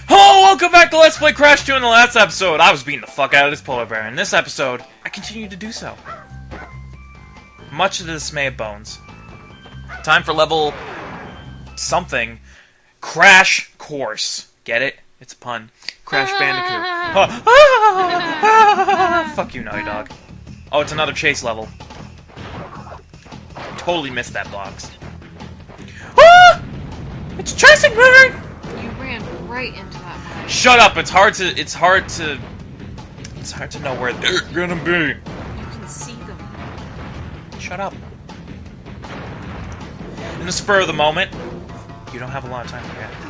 Hello, welcome back to Let's Play Crash 2. In the last episode, I was beating the fuck out of this polar bear. In this episode, I continue to do so. Much to the dismay of Bones. Time for level... something. Crash Course. Get it? It's a pun. Crash Bandicoot. Fuck you, Naughty Dog. Oh, it's another chase level. Totally missed that box. Ah! It's chasing me! You ran right into that box. Shut up! It's hard to know where they're gonna be. You can see them. Shut up. In the spur of the moment, you don't have a lot of time to react.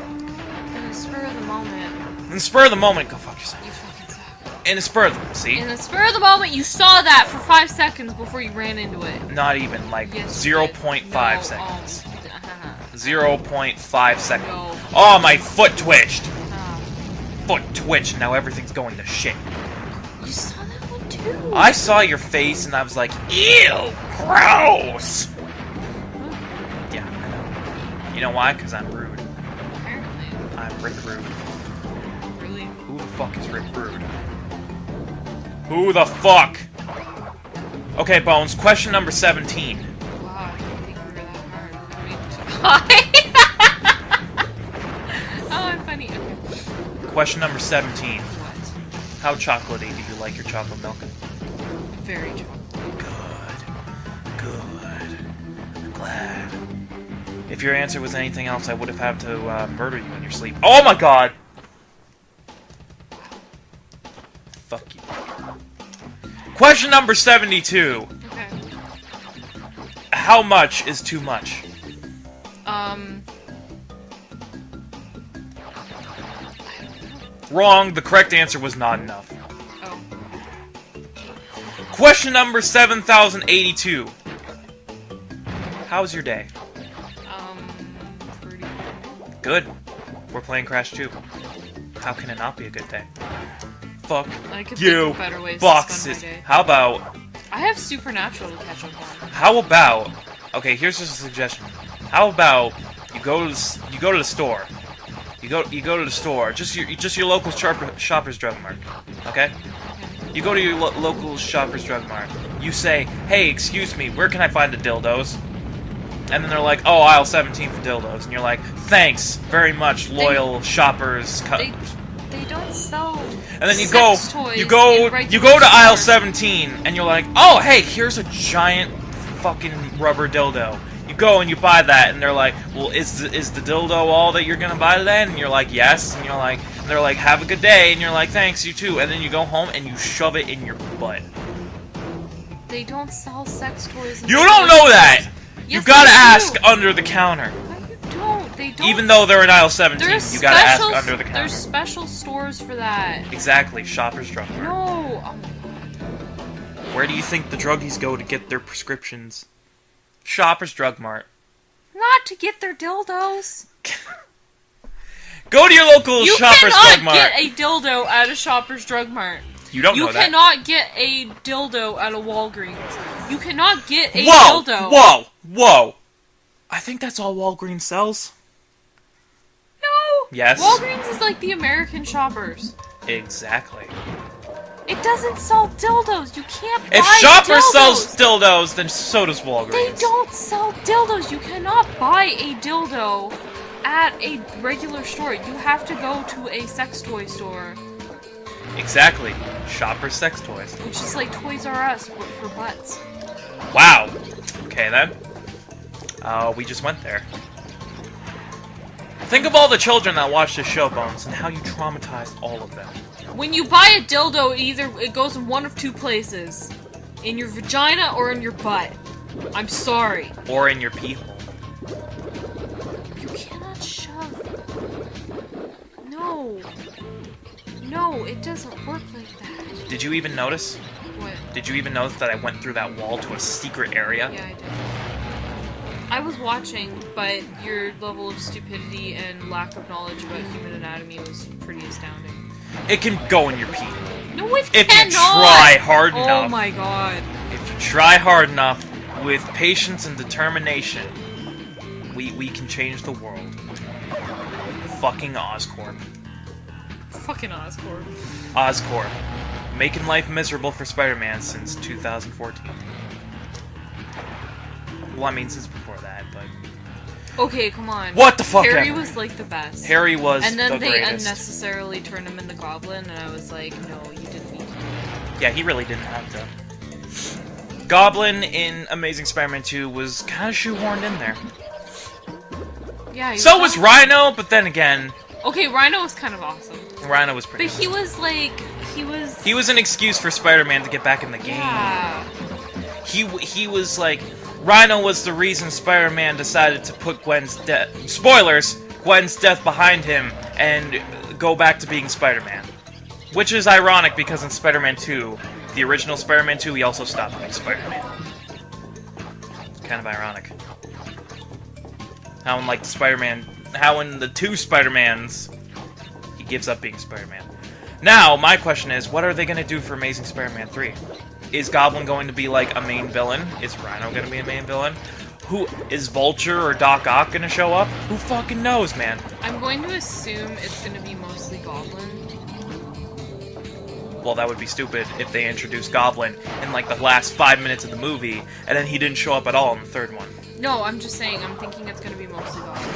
In the spur of the moment. In the spur of the moment, go fuck yourself. You fucking suck. In the spur of the... See? In the spur of the moment, you saw that for 5 seconds before you ran into it. Not even, like, Yes, 0.5 seconds. 0.5 seconds. No. Oh, my foot twitched! Oh. Foot twitched, now everything's going to shit. You saw that one too. I saw your face and I was like, ew! Gross! Yeah, I know. You know why? Because I'm rude. Apparently. I'm Rick Rude. Really? Who the fuck is Rick Rude? Who the fuck? Okay, Bones, question number 17. Wow, I didn't think we were that hard. Oh, I'm funny. Okay. Question number 17. What? How chocolatey do you like your chocolate milk? Very chocolate. Good. I'm glad. If your answer was anything else, I would have had to murder you in your sleep. Oh my god! Fuck you. Question number 72. Okay. How much is too much? Wrong. The correct answer was not enough. Oh. Question number 7082. How's your day? Pretty Good. We're playing Crash 2. How can it not be a good day? Fuck I could you, think of better ways to boxes. spend my day. How about... I have Supernatural to catch up on. How about... Okay, here's just a suggestion. How about you go to the store. You go to the store. Just your local Shoppers Drug Mart. Okay? You go to your local Shoppers Drug Mart. You say, "Hey, excuse me, where can I find the dildos?" And then they're like, "Oh, aisle 17 for dildos." And you're like, "Thanks very much, loyal shoppers." They don't sell. And then you sex go toys to aisle stores. 17, and you're like, "Oh, hey, here's a giant fucking rubber dildo." You go and you buy that, and they're like, "Well, is the dildo all that you're gonna buy today?" And you're like, "Yes." And they're like, "Have a good day." And you're like, "Thanks, you too." And then you go home and you shove it in your butt. They don't sell sex toys. You don't know that. Yes, You gotta they ask do. under the counter. No, you don't. They don't. Even though they're in aisle 17, you gotta ask under the counter. There's special stores for that. Exactly, Shoppers Drug Mart. No. Where do you think the druggies go to get their prescriptions? Shoppers Drug Mart. Not to get their dildos. Go to your local Shoppers Drug Mart. You cannot get a dildo at a Shoppers Drug Mart. You don't know that. You cannot get a dildo at a Walgreens. You cannot get a Whoa! dildo. Whoa! I think that's all Walgreens sells. No. Yes. Walgreens is like the American Shoppers. Exactly. It doesn't sell dildos. You can't buy If Shoppers dildos. sells dildos, then so does Walgreens. They don't sell dildos. You cannot buy a dildo at a regular store. You have to go to a sex toy store. Exactly. Shoppers sex toys. Which is like Toys R Us for butts. Wow. Okay then. We just went there. Think of all the children that watch this show, Bones, and how you traumatized all of them. When you buy a dildo, it goes in one of two places. In your vagina or in your butt. I'm sorry. Or in your pee hole. You cannot shove. No. No, it doesn't work like that. Did you even notice? What? Did you even notice that I went through that wall to a secret area? Yeah, I did. I was watching, but your level of stupidity and lack of knowledge about human anatomy was pretty astounding. It can go in your pee. No, it If cannot! you try hard Oh enough. my god. If you try hard enough, with patience and determination, we can change the world. Fucking Oscorp. Fucking Oscorp. Oscorp. Making life miserable for Spider-Man since 2014. Well, I mean, since before that, but... Okay, come on. What the fuck Harry ever. was, like, the best. Harry was and then the they greatest. unnecessarily turned him into Goblin, and I was like, no, you didn't need to. Yeah, he really didn't have to. Goblin in Amazing Spider-Man 2 was kind of shoehorned in there. Yeah, So was Rhino, but then again... Okay, Rhino was kind of awesome. Rhino was pretty But he was, like... He was an excuse for Spider-Man to get back in the game. Yeah. He was like... Rhino was the reason Spider-Man decided to put Gwen's death... Spoilers! Gwen's death behind him and go back to being Spider-Man. Which is ironic because in Spider-Man 2, the original Spider-Man 2, he also stopped being Spider-Man. Kind of ironic. How in like Spider-Man... How in the two Spider-Mans, he gives up being Spider-Man. Now, my question is, what are they going to do for Amazing Spider-Man 3? Is Goblin going to be, like, a main villain? Is Rhino going to be a main villain? Who is Vulture or Doc Ock going to show up? Who fucking knows, man? I'm going to assume it's going to be mostly Goblin. Well, that would be stupid if they introduced Goblin in, like, the last 5 minutes of the movie, and then he didn't show up at all in the third one. No, I'm just saying, I'm thinking it's going to be mostly Goblin.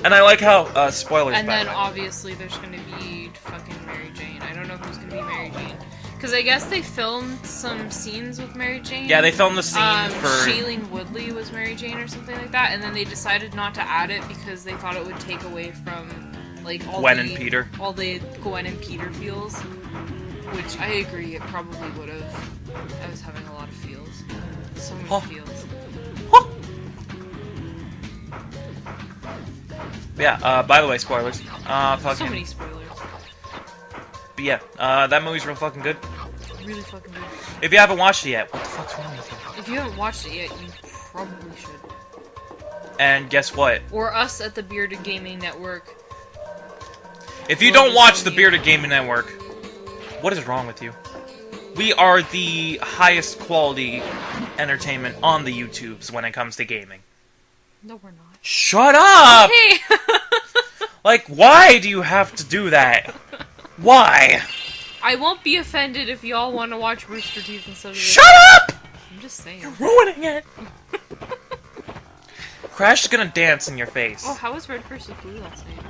And I like how, spoilers, And by then, the way. obviously, there's going to be fucking Mary Jane. I don't know who's going to be Mary Jane. Because I guess they filmed some scenes with Mary Jane. Yeah, they filmed the scene for... Shailene Woodley was Mary Jane or something like that, and then they decided not to add it because they thought it would take away from, like, all Gwen the... and Peter. All the Gwen and Peter feels. Which, I agree, it probably would have. I was having a lot of feels. So many feels. Yeah, by the way, spoilers. So many spoilers. But yeah, that movie's real fucking good. Really fucking good. If you haven't watched it yet, what the fuck's wrong with you? If you haven't watched it yet, you probably should. And guess what? Or us at the Bearded Gaming Network. If you don't watch the Bearded Gaming Network, what is wrong with you? We are the highest quality entertainment on the YouTubes when it comes to gaming. No, we're not. Shut up! Hey! Like, why do you have to do that? Why? I won't be offended if y'all want to watch Rooster Teeth instead of this. Shut up! I'm just saying. You're ruining it! Crash is gonna dance in your face. Oh, how was Red vs. Blue last night?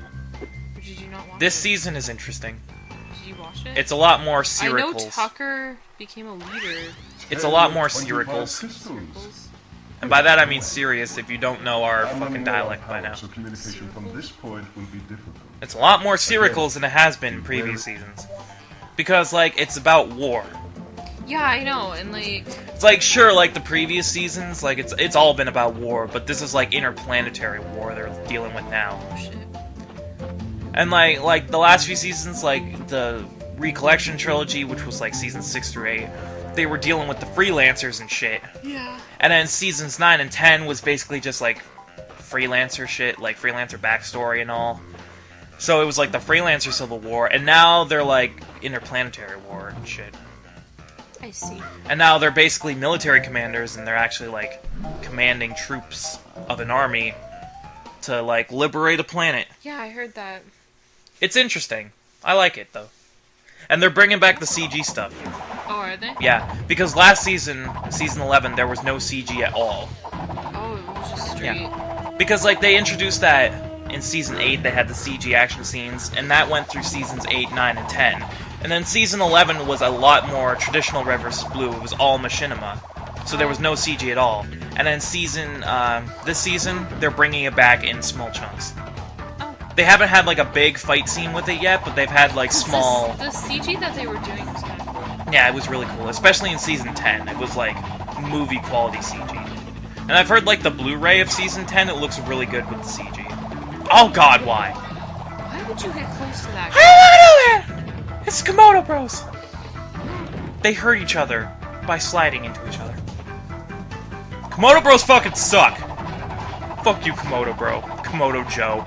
Or did you not watch This it? season is interesting. Did you watch it? It's a lot more I know circles. Tucker became a leader. It's a lot more circles. Circles. And by that I mean serious if you don't know our fucking dialect by now. So communication from this point will be difficult. It's a lot more circles than it has been in previous seasons. Because, like, it's about war. Yeah, I know, and like... It's like, sure, like the previous seasons, like, it's all been about war, but this is, like, interplanetary war they're dealing with now. Oh, shit. And, like, the last few seasons, like, the Recollection Trilogy, which was, like, seasons 6 through 8, they were dealing with the freelancers and shit. Yeah. And then seasons 9 and 10 was basically just, like, freelancer shit, like, freelancer backstory and all. So it was, like, the freelancer Civil War, and now they're, like, interplanetary war and shit. I see. And now they're basically military commanders, and they're actually, like, commanding troops of an army to, like, liberate a planet. Yeah, I heard that. It's interesting. I like it, though. And they're bringing back the CG stuff. Oh, are they? Yeah, because last season, season 11, there was no CG at all. Oh, it was just straight. Yeah. Because, like, they introduced that in season 8, they had the CG action scenes, and that went through seasons 8, 9, and 10. And then season 11 was a lot more traditional Red vs. Blue. It was all machinima. So there was no CG at all. And then this season, they're bringing it back in small chunks. Oh. They haven't had, like, a big fight scene with it yet, but they've had, like, small... The CG that they were doing was kind of cool. Yeah, it was really cool, especially in season 10. It was, like, movie quality CG. And I've heard, like, the Blu-ray of season 10, it looks really good with the CG. Oh god, why? Why would you get close to that? I don't want to know that! It's Komodo Bros! They hurt each other by sliding into each other. Komodo Bros fucking suck! Fuck you, Komodo Bro. Komodo Joe.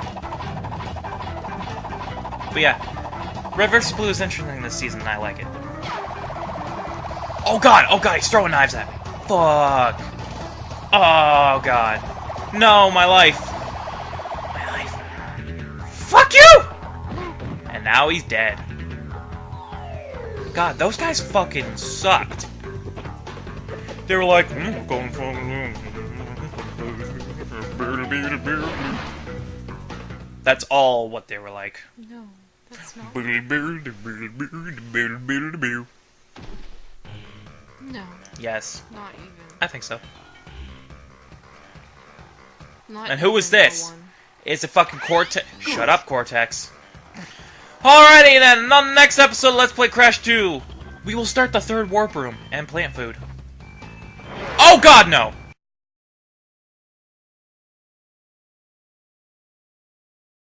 But yeah, Red vs. Blue is interesting this season, and I like it. Oh god, he's throwing knives at me. Fuck. Oh, God. No, my life. My life. Fuck you! And now he's dead. God, those guys fucking sucked. They were like, going for... That's all what they were like. No, that's not. No, Yes, not even. I think so. Not And who was even this? the one. It's a fucking Cortex. Shut up, Cortex. Alrighty then, on the next episode, Let's Play Crash 2. We will start the third warp room and plant food. Oh God, no!